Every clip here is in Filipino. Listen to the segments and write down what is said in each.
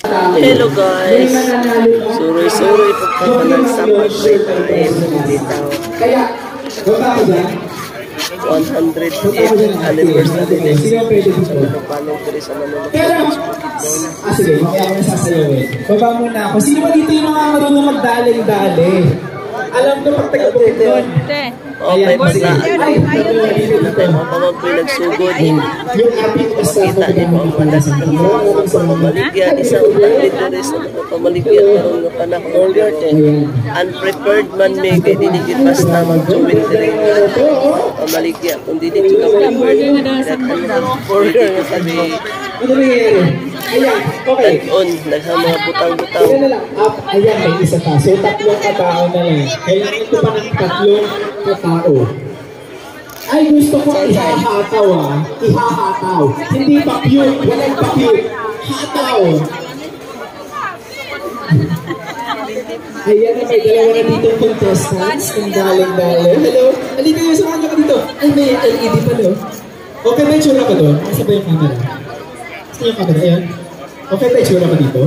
Hello guys! Suroy-suroy pagpapalag sa pag-retail dito. 108th anniversary din. Paano ko rin sa manunod. Sige, mamaya ako nasasayawin. Baba muna ako. Sino ba dito yung mga marunong magdali-dali? Alam ko pag taga-bukid doon. Okay, basta mapamag ko yung nagsugod. Kita niyo po ang pandasan ng pamaligyan. Isang dito rin sa pamaligyan karong nga panahon order. Unprepared man may kaya dinigit basta mag-jumit rin. Pamaligyan. Kung dinigit ka prepared, order nga sabi. Ayan, okay. Tag-on, naghang mga butang-butang. Ayan, may isa pa. So, tatlong katao na lang. Kailangan ko pa ng tatlong katao. Ay, gusto ko ihahataw ihahataw. Hindi pa-cute. Walang pa-cute. Hataw. Ayan na, may dalawa na dito contestants. Ang galing-galing. Hello? Halika kayo, samahan ka dito. Ay, may LED pa doon. Okay, may tsura ka doon. Nasa ba yung camera? Yung camera, ayan. Okay, tayo tsura ka dito?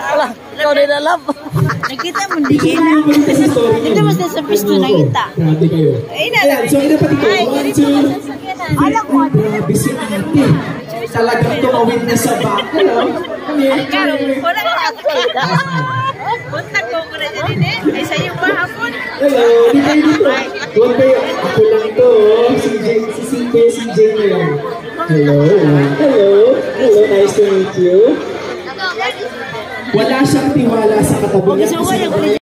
Wala, ikaw rin alam. Nakita mo din. Dito mo sa pisto nakita. Grabe kayo. Ayan, so ina pa dito. 1, 2. Alam mo. Grabe si ate. Talagang tumawin na sa baka. Wala ka nakakita. Punta ko ko rin din eh. Ay sa'yo ba hapon? Hello, di kayo dito. Huwag kayo. Ako lang ito. Si CJ na lang. Hello. Hello, nice to meet you. Wala siyang tiwala sa katabi niya.